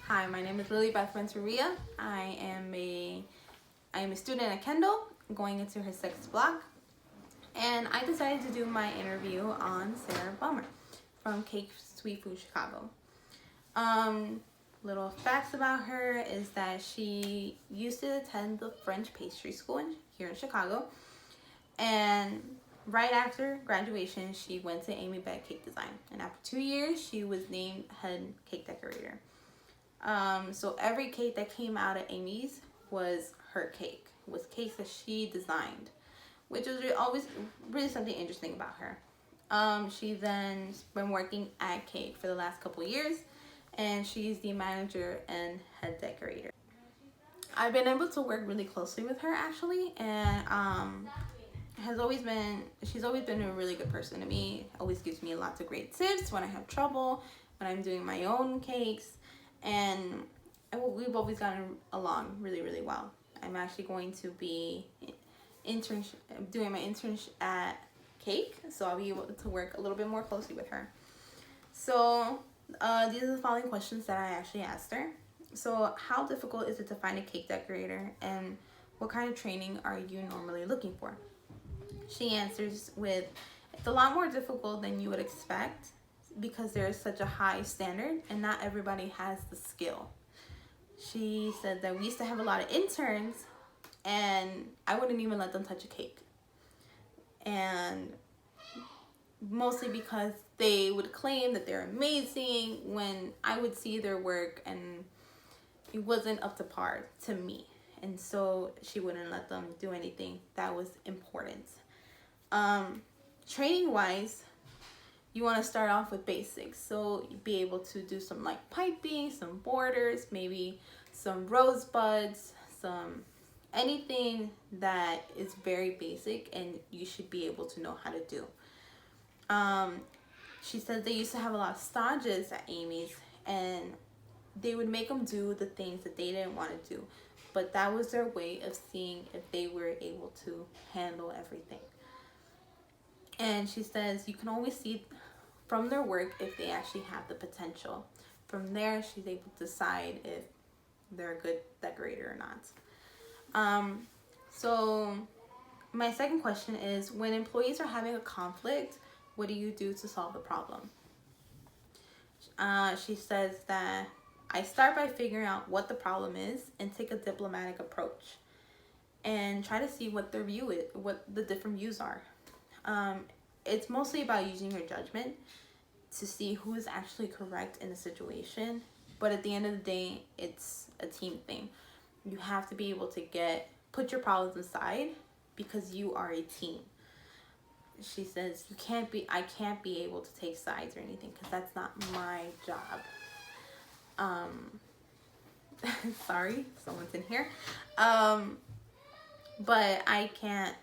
Hi, my name is Lilly Beth Renteria. I am a student at Kendall, going into her sixth block, and I decided to do my interview on Sarah Bummer from Cake Sweet Food Chicago. Little facts about her is that she used to attend the French pastry school here in Chicago, and right after graduation, she went to Amy Beck Cake Design, and after 2 years, she was named head cake decorator. So every cake that came out of Amy's was her cake, was cakes that she designed, which was always really something interesting about her. She then's been working at Cake for the last couple years, and she's the manager and head decorator. I've been able to work really closely with her actually, and she's always been a really good person to me. Always gives me lots of great tips when I have trouble, when I'm doing my own cakes, and we've always gotten along really, really well. I'm actually going to be doing my internship at Cake, so I'll be able to work a little bit more closely with her. So these are the following questions that I actually asked her. So how difficult is it to find a cake decorator, and what kind of training are you normally looking for? She answers with, it's a lot more difficult than you would expect because there is such a high standard and not everybody has the skill. She said that we used to have a lot of interns and I wouldn't even let them touch a cake. And mostly because they would claim that they're amazing when I would see their work and it wasn't up to par to me. And so she wouldn't let them do anything that was important. Training wise, you want to start off with basics. So you'd be able to do some like piping, some borders, maybe some rosebuds, anything that is very basic and you should be able to know how to do. She said they used to have a lot of stages at Amy's and they would make them do the things that they didn't want to do, but that was their way of seeing if they were able to handle everything. And she says you can always see from their work if they actually have the potential. From there, she's able to decide if they're a good decorator or not. So my second question is, when employees are having a conflict, what do you do to solve the problem? She says that I start by figuring out what the problem is and take a diplomatic approach and try to see what their view is, what the different views are. It's mostly about using your judgment to see who is actually correct in the situation. But at the end of the day, it's a team thing. You have to be able to put your problems aside because you are a team. She says I can't be able to take sides or anything because that's not my job. Sorry, someone's in here. But I can't.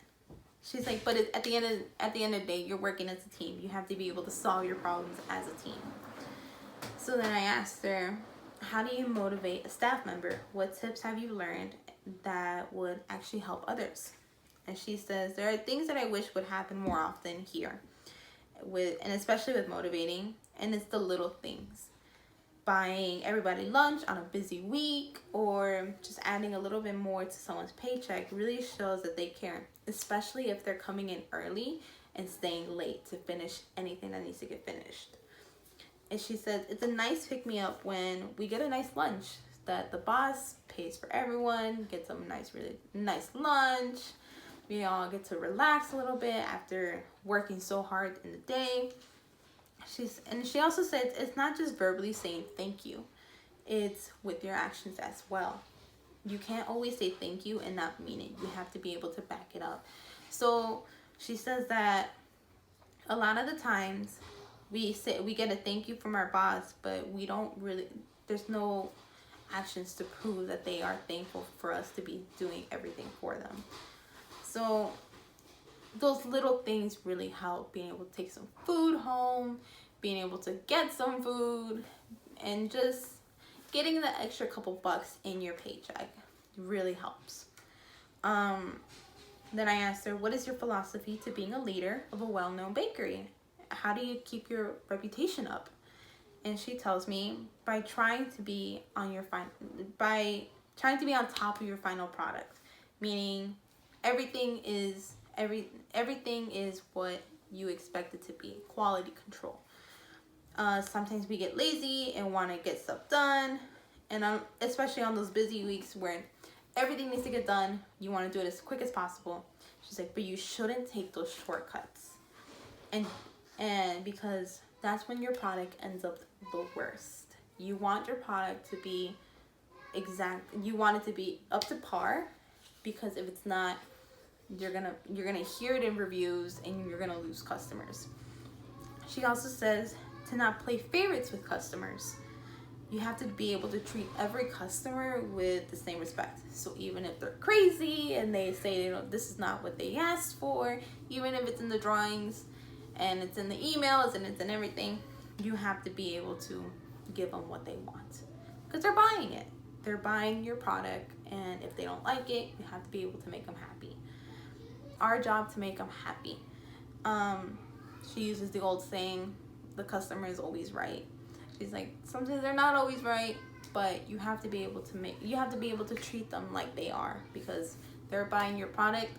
She's like, but at the end of the day, you're working as a team. You have to be able to solve your problems as a team. So then I asked her, how do you motivate a staff member? What tips have you learned that would actually help others? And she says, there are things that I wish would happen more often here, and especially with motivating, and it's the little things. Buying everybody lunch on a busy week or just adding a little bit more to someone's paycheck really shows that they care, especially if they're coming in early and staying late to finish anything that needs to get finished. And she says it's a nice pick-me-up when we get a nice lunch that the boss pays for everyone, gets a really nice lunch. We all get to relax a little bit after working so hard in the day. She also said it's not just verbally saying thank you, it's with your actions as well. You can't always say thank you and not mean it. You have to be able to back it up. So she says that a lot of the times we get a thank you from our boss, but there's no actions to prove that they are thankful for us to be doing everything for them. So those little things really help, being able to take some food home, being able to get some food, and just getting the extra couple bucks in your paycheck really helps. Then I asked her, what is your philosophy to being a leader of a well-known bakery? How do you keep your reputation up? And she tells me, by trying to be on top of your final product, meaning everything is what you expect it to be. Quality control. Sometimes we get lazy and want to get stuff done, and especially on those busy weeks where everything needs to get done, you want to do it as quick as possible. She's like, but you shouldn't take those shortcuts, and because that's when your product ends up the worst. You want your product to be exact. You want it to be up to par, because if it's not, you're gonna hear it in reviews and you're gonna lose customers. She also says to not play favorites with customers. You have to be able to treat every customer with the same respect. So even if they're crazy and they say, you know, this is not what they asked for, even if it's in the drawings and it's in the emails and it's in everything, you have to be able to give them what they want, because they're buying it. They're buying your product, and if they don't like it, you have to be able to make them happy. Our job to make them happy. She uses the old saying, the customer is always right. She's like, sometimes they're not always right, but you have to be able to treat them like they are, because they're buying your product,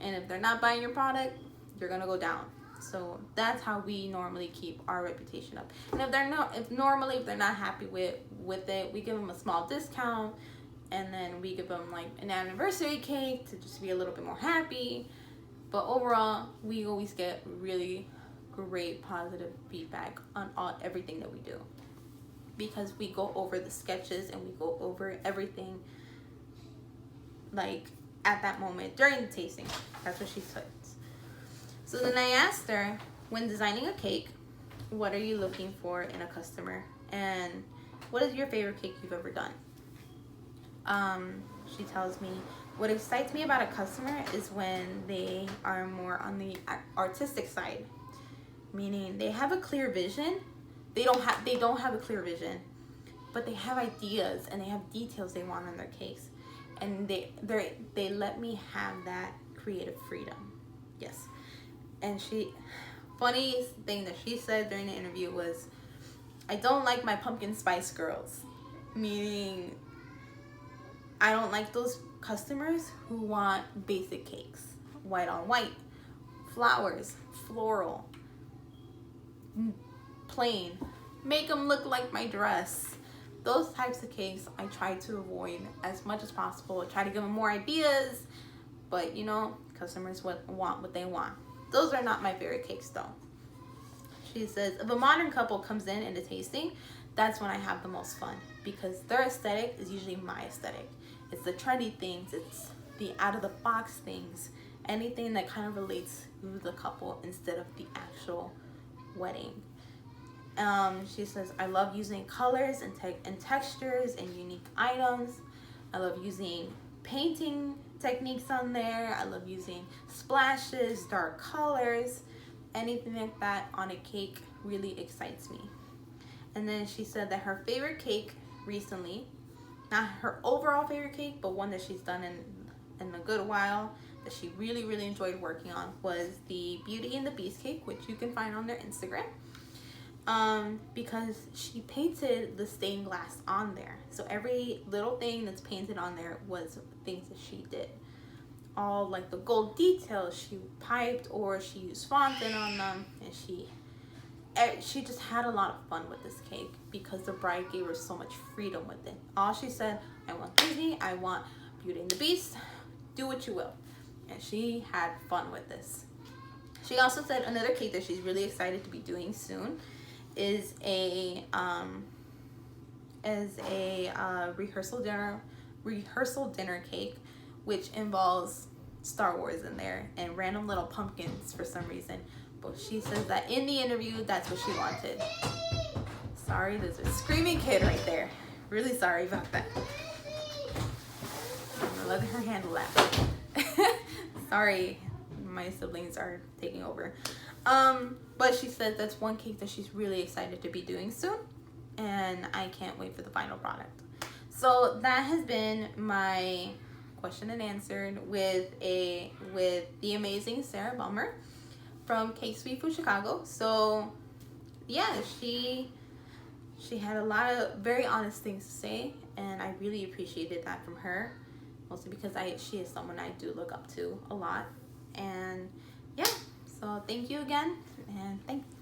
and if they're not buying your product, you're gonna go down. So that's how we normally keep our reputation up. And if they're not happy with it, we give them a small discount, and then we give them like an anniversary cake to just be a little bit more happy. But overall, we always get really great positive feedback on everything that we do, because we go over the sketches and we go over everything like at that moment during the tasting. That's what she said. So then I asked her, when designing a cake, what are you looking for in a customer, and what is your favorite cake you've ever done? She tells me, what excites me about a customer is when they are more on the artistic side, meaning they have a clear vision. They don't have a clear vision, but they have ideas and they have details they want on their cakes, and they let me have that creative freedom. Yes. And funny thing that she said during the interview was, I don't like my pumpkin spice girls, meaning I don't like those customers who want basic cakes, white on white, flowers, floral, plain, make them look like my dress. Those types of cakes I try to avoid as much as possible. I try to give them more ideas, but you know, customers want what they want. Those are not my favorite cakes though. She says, if a modern couple comes in a tasting, that's when I have the most fun, because their aesthetic is usually my aesthetic. It's the trendy things, it's the out of the box things, anything that kind of relates to the couple instead of the actual wedding. She says, I love using colors and textures and unique items. I love using painting techniques on there. I love using splashes, dark colors, anything like that on a cake really excites me. And then she said that her favorite cake recently, not her overall favorite cake, but one that she's done in a good while, that she really, really enjoyed working on, was the Beauty and the Beast cake, which you can find on their Instagram. Because she painted the stained glass on there. So every little thing that's painted on there was things that she did. All like the gold details she piped, or she used fondant on them, and she just had a lot of fun with this cake because the bride gave her so much freedom with it. All she said, I want Disney, I want Beauty and the Beast, do what you will. And she had fun with this. She also said another cake that she's really excited to be doing soon is a rehearsal dinner cake, which involves Star Wars in there and random little pumpkins for some reason. But she says that in the interview, that's what she wanted. Sorry, there's a screaming kid right there. Really sorry about that. I'm gonna let her handle that. Sorry, my siblings are taking over. But she said that's one cake that she's really excited to be doing soon, and I can't wait for the final product. So that has been my question and answered with the amazing Sarah Bummer from Cake Sweet Food Chicago. So yeah, she she had a lot of very honest things to say, and I really appreciated that from her, mostly because she is someone I do look up to a lot. And yeah, so thank you again, and thanks.